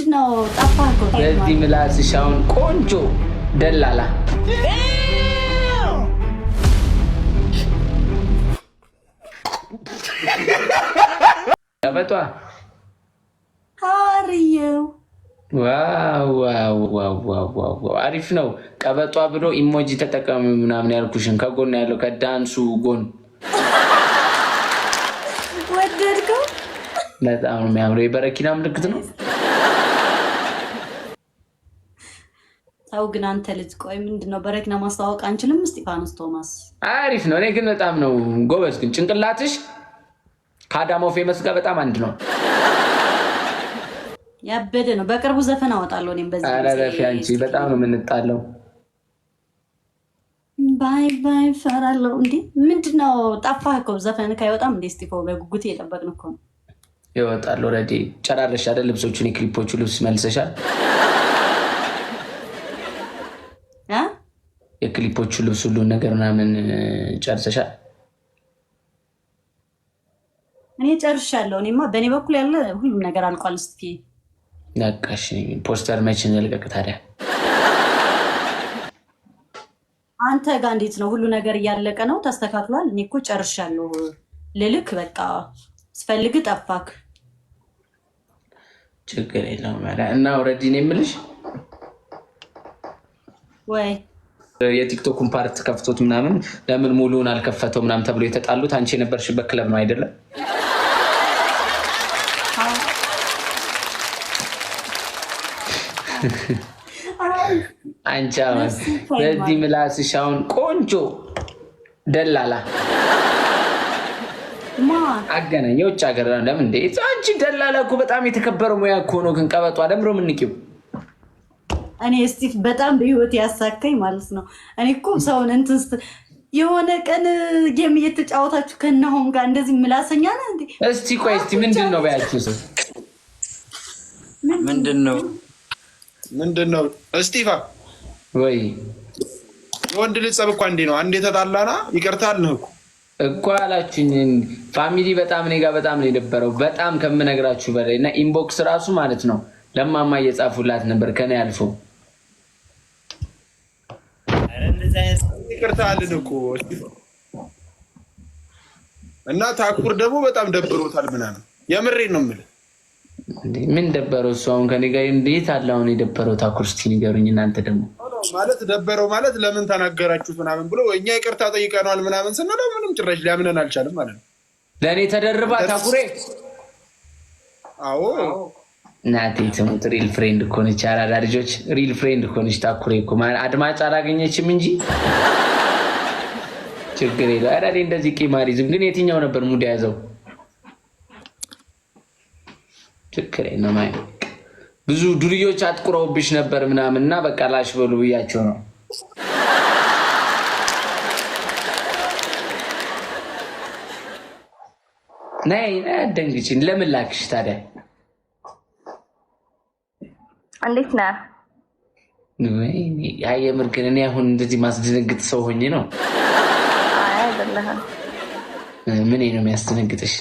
ምንድነው ጠፋህ እኮ በዚህ ምላስሽ አሁን ቆንጆ ደላላ ቀበጧ How are you? ዋው አሪፍ ነው። ቀበጧ ብሎ ኢሞጂ ተጠቀሙ ምናምን ያልኩሽን ከጎን ያለው ከዳንሱ ጎን ወደድከው? በጣም ነው የሚያምረው። የበረኪና ምልክት ነው። ታው ግን አንተ ልጅ ቆይ ምንድነው በረኪና ማስተዋወቅ አንችልም? እስጢፋኖስ ቶማስ አሪፍ ነው። እኔ ግን በጣም ነው ጎበዝ። ግን ጭንቅላትሽ ከአዳሞ ፌመስ ጋር በጣም አንድ ነው። ያበደ ነው። በቅርቡ ዘፈን አወጣለሁ እኔም በዚህ አረረፊ አንቺ በጣም ነው የምንጣለው። ባይ ባይ ፈራለሁ። እንዴ ምንድነው ጠፋህ እኮ ዘፈን ካይወጣም እንዴ እስጢፎ በጉጉት እየጠበቅን እኮ ነው። ይወጣል። ኦልሬዲ ጨራረሽ አይደል? ልብሶቹን የክሊፖቹ ልብስ መልሰሻል? የክሊፖቹ ልብስ ሁሉን ነገር ምናምን ጨርሰሻል? እኔ ጨርሻለሁ። እኔማ በእኔ በኩል ያለ ሁሉም ነገር አልቋል። እስኪ ነቃሽ ፖስተር መቼ እንልቀቅ ታዲያ? አንተ ጋር እንዴት ነው? ሁሉ ነገር እያለቀ ነው? ተስተካክሏል? እኔ እኮ ጨርሻለሁ ልልክ በቃ ስፈልግ ጠፋክ። ችግር የለውም እና ኦልሬዲ ነው የምልሽ ወይ የቲክቶኩን ፓርት ከፍቶት ምናምን ለምን ሙሉውን አልከፈተው ምናምን ተብሎ የተጣሉት አንቺ የነበርሽበት ክለብ ነው አይደለም? አንቺ አሁን በዚህ ምላስሽ አሁን ቆንጆ ደላላ አገናኝ የውጭ ሀገር ለምን እንደ አንቺ ደላላ እኮ በጣም የተከበረ ሙያ እኮ ነው። ግን ቀበጧ ደምሮ ምንቂው እኔ ስቲፍ በጣም በህይወት ያሳካኝ ማለት ነው። እኔ እኮ ሰውን እንትን የሆነ ቀን ጌም እየተጫወታችሁ ከነሆም ጋር እንደዚህ ምላሰኛ ነህ እንዴ? እስቲ ቆይ እስቲ ምንድን ነው በያችሁ ሰው ምንድን ነው እስጢፋ ወይ ወንድ ልጅ ጸብ እኮ እንዴ ነው አንዴ ተጣላና ይቅርታል ነው እኮ አላችሁኝ። ፋሚሊ በጣም እኔ ጋር በጣም ነው የነበረው በጣም ከምነግራችሁ በላይ እና ኢንቦክስ ራሱ ማለት ነው ለማማ እየጻፉላት ነበር ከኔ አልፎ ይቅርታል እኮ እና ታኩር ደግሞ በጣም ደብሮታል ምናምን የምሬን ነው የምልህ። ምን ደበረው እሱ አሁን ከኔ ጋር እንዴት አለ አሁን የደበረው ታኩር? እስኪ ንገሩኝ እናንተ ደግሞ ማለት ደበረው ማለት ለምን ተናገራችሁት ምናምን ብሎ እኛ ይቅርታ ጠይቀነዋል ምናምን ስንለው ምንም ጭራሽ ሊያምነን አልቻለም ማለት ነው። ለእኔ ተደርባ ታኩሬ አዎ እናቴ ትሙት ሪል ፍሬንድ እኮ ነች። አራዳ ልጆች ሪል ፍሬንድ እኮ ነች ታኩሬ እኮ አድማጭ አላገኘችም እንጂ ችግር የለው። ኧረ እኔ እንደዚህ ቂማሪዝም ግን የትኛው ነበር ሙድ ያዘው? ችግር የለው ማይ ብዙ ዱርዮች አጥቁረውብሽ ነበር ምናምን እና በቃ ላሽ በሉ ብያቸው ነው። ነይ አትደንግጪ። ለምን ላክሽ ታዲያ? እንዴት ነህ? አይ የምር ግን እኔ አሁን እንደዚህ ማስደነግጥ ሰው ሆኜ ነው? አይ አይደለህም። ምን ነው የሚያስደነግጥሽ?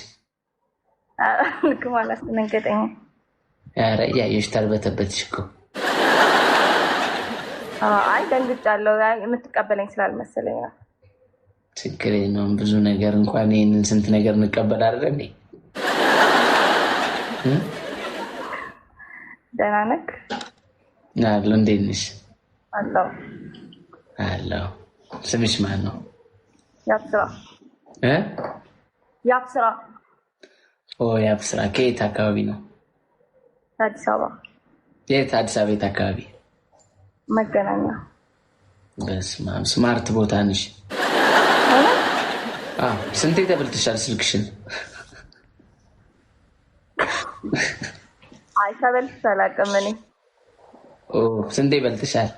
ልክም አላስደነገጠኝም። ኧረ እያየሽ ተርበተበትሽ እኮ። አይ ደንግጫለሁ። የምትቀበለኝ ስላልመሰለኝ ነው። ችግር የለውም። ብዙ ነገር እንኳን ይህንን ስንት ነገር እንቀበል አይደል እንዴ? ደህና ነህ? አለሁ። እንዴት ነሽ? አለሁ። ስምሽ ማን ነው? ያብስራ። ያብስራ። ያብስራ። ከየት አካባቢ ነው? አዲስ አበባ። የት አዲስ አበባ? የት አካባቢ? መገናኛ። በስመ አብ ስማርት ቦታ ነሽ። ስንቴ ተበልተሻል ስልክሽን? አይ ተበልተሽ አላውቅም እኔ። ስንቴ በልተሻል?